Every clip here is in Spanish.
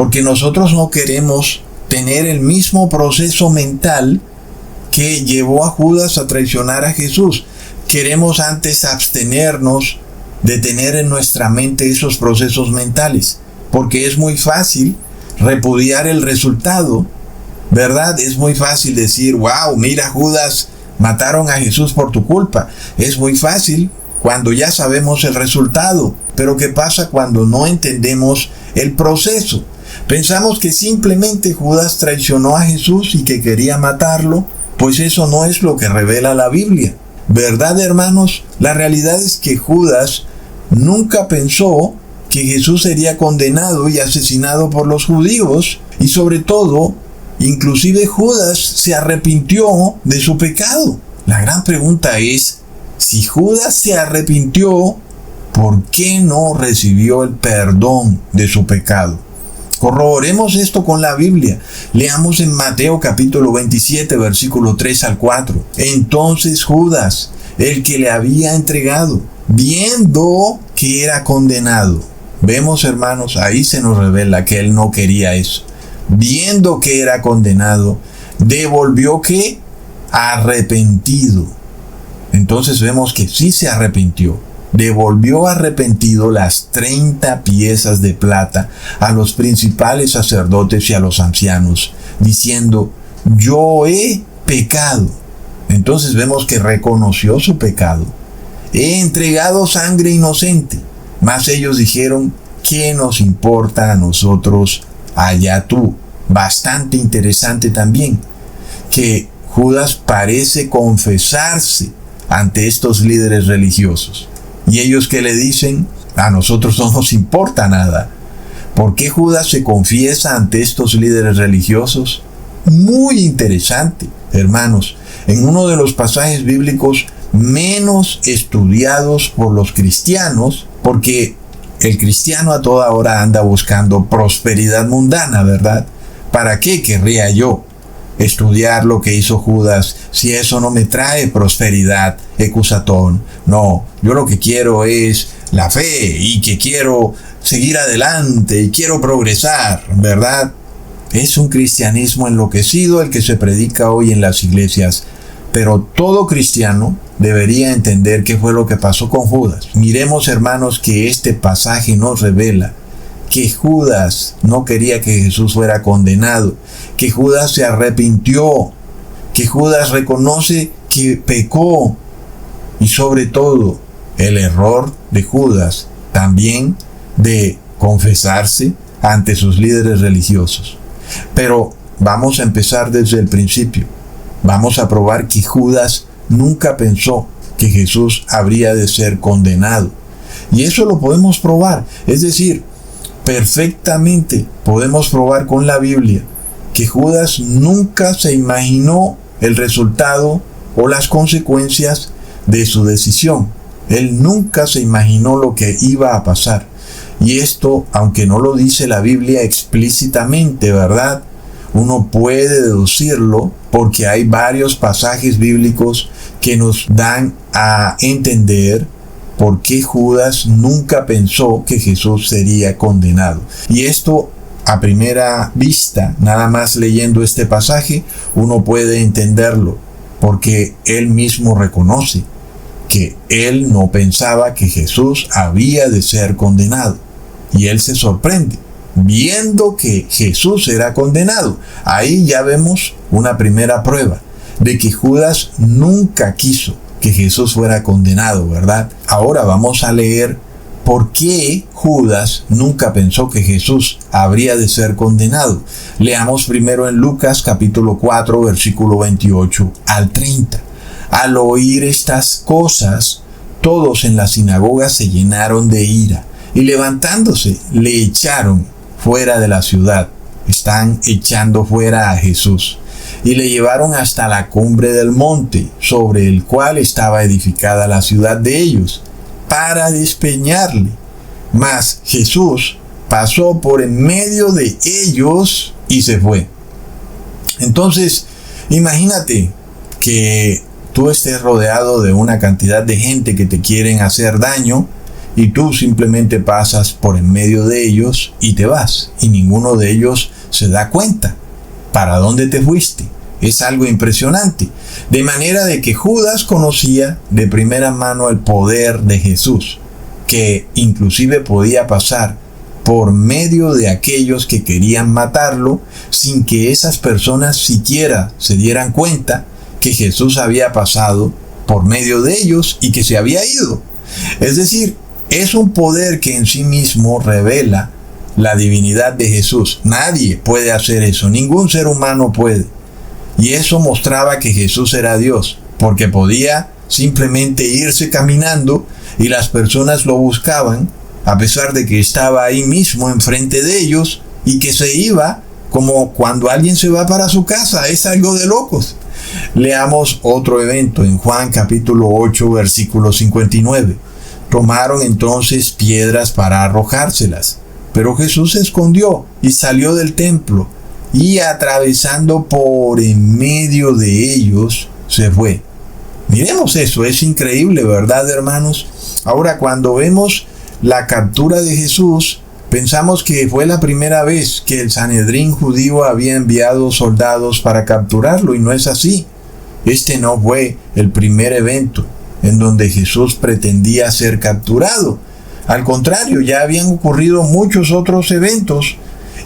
porque nosotros no queremos tener el mismo proceso mental que llevó a Judas a traicionar a Jesús. Queremos antes abstenernos de tener en nuestra mente esos procesos mentales, porque es muy fácil repudiar el resultado, ¿verdad? Es muy fácil decir, wow, mira Judas, mataron a Jesús por tu culpa. Es muy fácil cuando ya sabemos el resultado. Pero ¿qué pasa cuando no entendemos el proceso? Pensamos que simplemente Judas traicionó a Jesús y que quería matarlo. Pues eso no es lo que revela la Biblia. ¿Verdad, hermanos? La realidad es que Judas nunca pensó que Jesús sería condenado y asesinado por los judíos. Y sobre todo, inclusive Judas se arrepintió de su pecado. La gran pregunta es, si Judas se arrepintió, ¿por qué no recibió el perdón de su pecado? Corroboremos esto con la Biblia. Leamos en Mateo capítulo 27, versículo 3 al 4. Entonces Judas, el que le había entregado, viendo que era condenado. Vemos, hermanos, ahí se nos revela que él no quería eso. Viendo que era condenado, devolvió ¿qué? Arrepentido. Entonces vemos que sí se arrepintió. Devolvió arrepentido las 30 piezas de plata a los principales sacerdotes y a los ancianos, diciendo, yo he pecado. Entonces vemos que reconoció su pecado. He entregado sangre inocente. Mas ellos dijeron, ¿qué nos importa a nosotros? Allá tú. Bastante interesante también que Judas parece confesarse ante estos líderes religiosos. Y ellos que le dicen, a nosotros no nos importa nada. ¿Por qué Judas se confiesa ante estos líderes religiosos? Muy interesante, hermanos. En uno de los pasajes bíblicos menos estudiados por los cristianos, porque el cristiano a toda hora anda buscando prosperidad mundana, ¿verdad? ¿Para qué querría yo estudiar lo que hizo Judas si eso no me trae prosperidad, ecusatón? No, yo lo que quiero es la fe y que quiero seguir adelante y quiero progresar, ¿verdad? Es un cristianismo enloquecido el que se predica hoy en las iglesias, pero todo cristiano debería entender qué fue lo que pasó con Judas. Miremos, hermanos, que este pasaje nos revela que Judas no quería que Jesús fuera condenado, que Judas se arrepintió, que Judas reconoce que pecó y sobre todo el error de Judas también de confesarse ante sus líderes religiosos. Pero vamos a empezar desde el principio. Vamos a probar que Judas nunca pensó que Jesús habría de ser condenado. Y eso lo podemos probar. Es decir, perfectamente podemos probar con la Biblia que Judas nunca se imaginó el resultado o las consecuencias de su decisión. Él nunca se imaginó lo que iba a pasar. Y esto, aunque no lo dice la Biblia explícitamente, ¿verdad? Uno puede deducirlo porque hay varios pasajes bíblicos que nos dan a entender por qué Judas nunca pensó que Jesús sería condenado. Y esto, a primera vista, nada más leyendo este pasaje, uno puede entenderlo, porque él mismo reconoce que él no pensaba que Jesús había de ser condenado. Y él se sorprende, viendo que Jesús era condenado. Ahí ya vemos una primera prueba de que Judas nunca quiso que Jesús fuera condenado, ¿verdad? Ahora vamos a leer por qué Judas nunca pensó que Jesús habría de ser condenado. Leamos primero en Lucas capítulo 4, versículo 28 al 30. Al oír estas cosas, todos en la sinagoga se llenaron de ira y levantándose le echaron fuera de la ciudad. Están echando fuera a Jesús. Y le llevaron hasta la cumbre del monte, sobre el cual estaba edificada la ciudad de ellos, para despeñarle. Mas Jesús pasó por en medio de ellos y se fue. Entonces, imagínate que tú estés rodeado de una cantidad de gente que te quieren hacer daño, y tú simplemente pasas por en medio de ellos y te vas, y ninguno de ellos se da cuenta para dónde te fuiste. Es algo impresionante. De manera de que Judas conocía de primera mano el poder de Jesús, que inclusive podía pasar por medio de aquellos que querían matarlo sin que esas personas siquiera se dieran cuenta que Jesús había pasado por medio de ellos y que se había ido. Es decir, es un poder que en sí mismo revela la divinidad de Jesús. Nadie puede hacer eso, ningún ser humano puede. Y eso mostraba que Jesús era Dios, porque podía simplemente irse caminando y las personas lo buscaban, a pesar de que estaba ahí mismo enfrente de ellos, y que se iba como cuando alguien se va para su casa. Es algo de locos. Leamos otro evento en Juan capítulo 8, versículo 59. Tomaron entonces piedras para arrojárselas, pero Jesús se escondió y salió del templo, y atravesando por en medio de ellos, se fue. Miremos eso, es increíble, ¿verdad, hermanos? Ahora, cuando vemos la captura de Jesús, pensamos que fue la primera vez que el Sanedrín judío había enviado soldados para capturarlo, y no es así. Este no fue el primer evento en donde Jesús pretendía ser capturado. Al contrario, ya habían ocurrido muchos otros eventos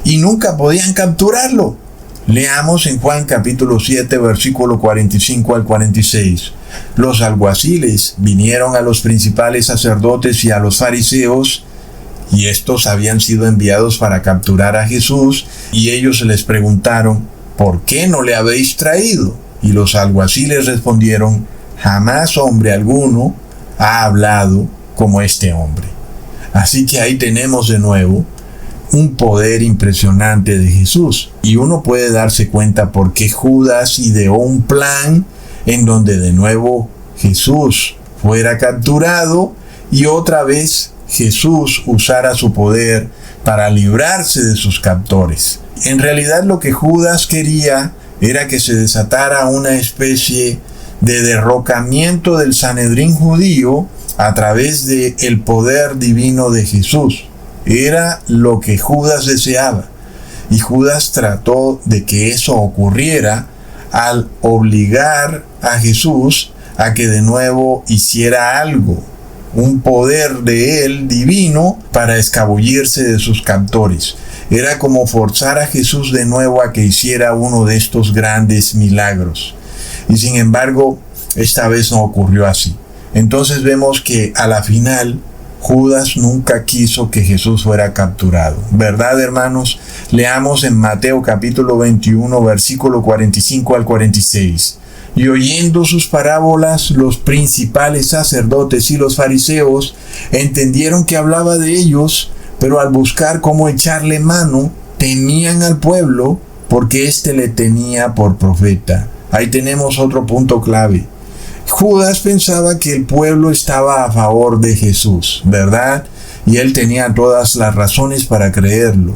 y nunca podían capturarlo. Leamos en Juan capítulo 7, versículo 45 al 46. Los alguaciles vinieron a los principales sacerdotes y a los fariseos, y estos habían sido enviados para capturar a Jesús, y ellos les preguntaron: ¿por qué no le habéis traído? Y los alguaciles respondieron: jamás hombre alguno ha hablado como este hombre. Así que ahí tenemos de nuevo un poder impresionante de Jesús. Y uno puede darse cuenta por qué Judas ideó un plan en donde de nuevo Jesús fuera capturado y otra vez Jesús usara su poder para librarse de sus captores. En realidad lo que Judas quería era que se desatara una especie de derrocamiento del Sanedrín judío a través del poder divino de Jesús. Era lo que Judas deseaba. Y Judas trató de que eso ocurriera al obligar a Jesús a que de nuevo hiciera algo, un poder de él divino para escabullirse de sus captores. Era como forzar a Jesús de nuevo a que hiciera uno de estos grandes milagros. Y sin embargo, esta vez no ocurrió así. Entonces vemos que a la final Judas nunca quiso que Jesús fuera capturado. ¿Verdad, hermanos? Leamos en Mateo capítulo 21, versículo 45 al 46. Y oyendo sus parábolas, los principales sacerdotes y los fariseos entendieron que hablaba de ellos, pero al buscar cómo echarle mano, temían al pueblo, porque éste le tenía por profeta. Ahí tenemos otro punto clave. Judas pensaba que el pueblo estaba a favor de Jesús, ¿verdad? Y él tenía todas las razones para creerlo,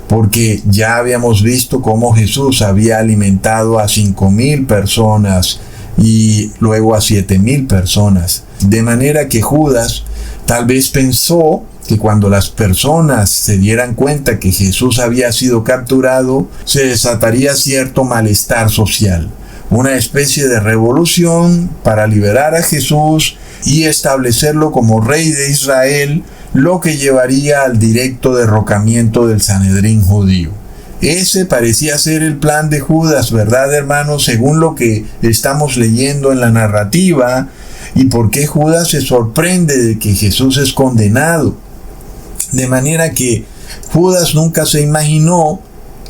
porque ya habíamos visto cómo Jesús había alimentado a 5,000 personas y luego a 7,000 personas. De manera que Judas tal vez pensó que cuando las personas se dieran cuenta que Jesús había sido capturado, se desataría cierto malestar social, una especie de revolución para liberar a Jesús y establecerlo como rey de Israel, lo que llevaría al directo derrocamiento del Sanedrín judío. Ese parecía ser el plan de Judas, ¿verdad, hermanos? Según lo que estamos leyendo en la narrativa, y por qué Judas se sorprende de que Jesús es condenado. De manera que Judas nunca se imaginó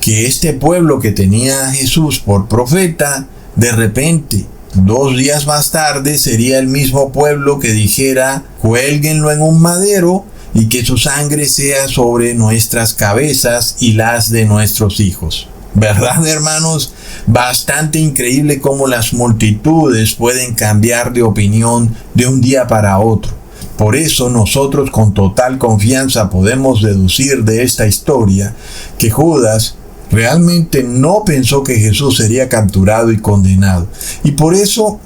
que este pueblo que tenía a Jesús por profeta, de repente, 2 días más tarde, sería el mismo pueblo que dijera: cuélguenlo en un madero y que su sangre sea sobre nuestras cabezas y las de nuestros hijos. ¿Verdad, hermanos? Bastante increíble cómo las multitudes pueden cambiar de opinión de un día para otro. Por eso nosotros con total confianza podemos deducir de esta historia que Judas realmente no pensó que Jesús sería capturado y condenado. Y por eso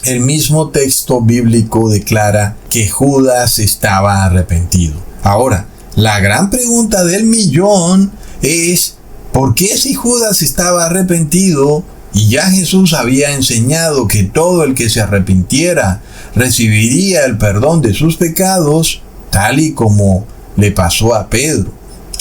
el mismo texto bíblico declara que Judas estaba arrepentido. Ahora, la gran pregunta del millón es, ¿por qué si Judas estaba arrepentido y ya Jesús había enseñado que todo el que se arrepintiera recibiría el perdón de sus pecados, tal y como le pasó a Pedro,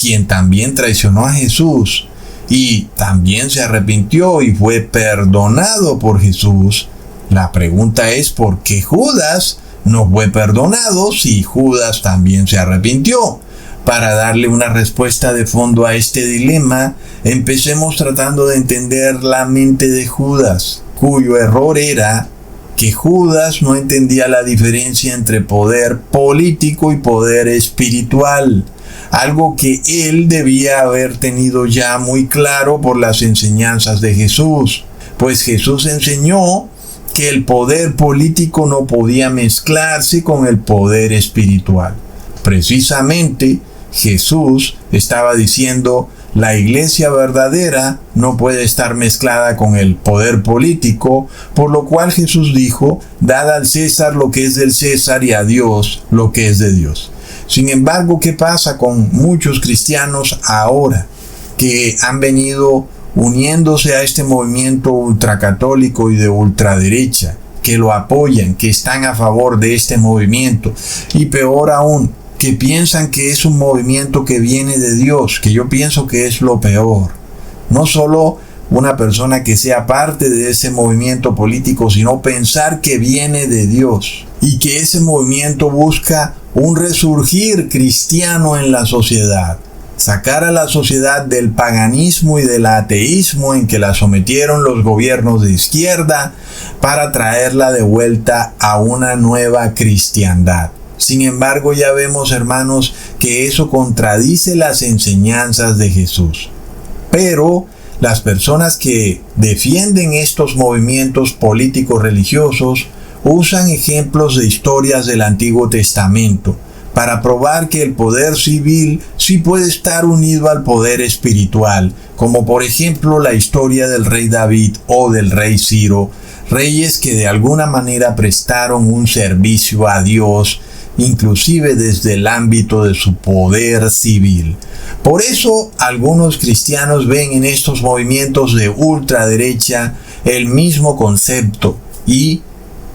quien también traicionó a Jesús y también se arrepintió y fue perdonado por Jesús? La pregunta es, ¿por qué Judas no fue perdonado si Judas también se arrepintió? Para darle una respuesta de fondo a este dilema, empecemos tratando de entender la mente de Judas, cuyo error era que Judas no entendía la diferencia entre poder político y poder espiritual, algo que él debía haber tenido ya muy claro por las enseñanzas de Jesús, pues Jesús enseñó que el poder político no podía mezclarse con el poder espiritual. Precisamente, Jesús estaba diciendo, la iglesia verdadera no puede estar mezclada con el poder político, por lo cual Jesús dijo, dad al César lo que es del César y a Dios lo que es de Dios. Sin embargo, ¿qué pasa con muchos cristianos ahora que han venido uniéndose a este movimiento ultracatólico y de ultraderecha, que lo apoyan, que están a favor de este movimiento, y peor aún, que piensan que es un movimiento que viene de Dios, que yo pienso que es lo peor? No solo una persona que sea parte de ese movimiento político, sino pensar que viene de Dios y que ese movimiento busca un resurgir cristiano en la sociedad, sacar a la sociedad del paganismo y del ateísmo en que la sometieron los gobiernos de izquierda para traerla de vuelta a una nueva cristiandad. Sin embargo, ya vemos, hermanos, que eso contradice las enseñanzas de Jesús. Pero las personas que defienden estos movimientos políticos religiosos usan ejemplos de historias del Antiguo Testamento para probar que el poder civil sí puede estar unido al poder espiritual, como por ejemplo la historia del rey David o del rey Ciro, reyes que de alguna manera prestaron un servicio a Dios, inclusive desde el ámbito de su poder civil. Por eso algunos cristianos ven en estos movimientos de ultraderecha el mismo concepto y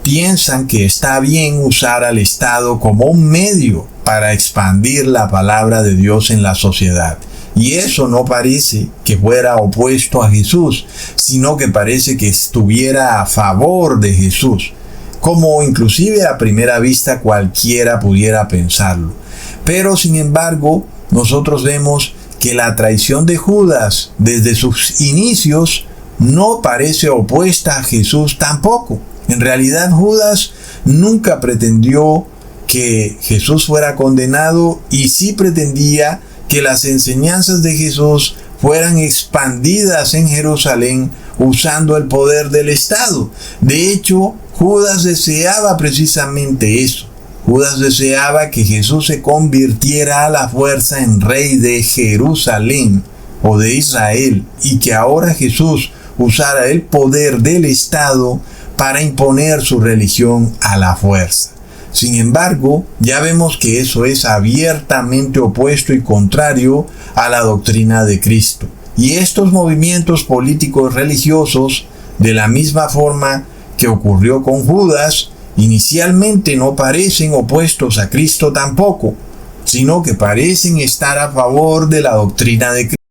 piensan que está bien usar al Estado como un medio para expandir la palabra de Dios en la sociedad. Y eso no parece que fuera opuesto a Jesús, sino que parece que estuviera a favor de Jesús, como inclusive a primera vista cualquiera pudiera pensarlo. Pero sin embargo, nosotros vemos que la traición de Judas desde sus inicios no parece opuesta a Jesús tampoco. En realidad, Judas nunca pretendió que Jesús fuera condenado y sí pretendía que las enseñanzas de Jesús fueran expandidas en Jerusalén usando el poder del Estado. De hecho, Judas deseaba precisamente eso. Judas deseaba que Jesús se convirtiera a la fuerza en rey de Jerusalén o de Israel y que ahora Jesús usara el poder del Estado para imponer su religión a la fuerza. Sin embargo, ya vemos que eso es abiertamente opuesto y contrario a la doctrina de Cristo. Y estos movimientos políticos religiosos, de la misma forma que ocurrió con Judas, inicialmente no parecen opuestos a Cristo tampoco, sino que parecen estar a favor de la doctrina de Cristo.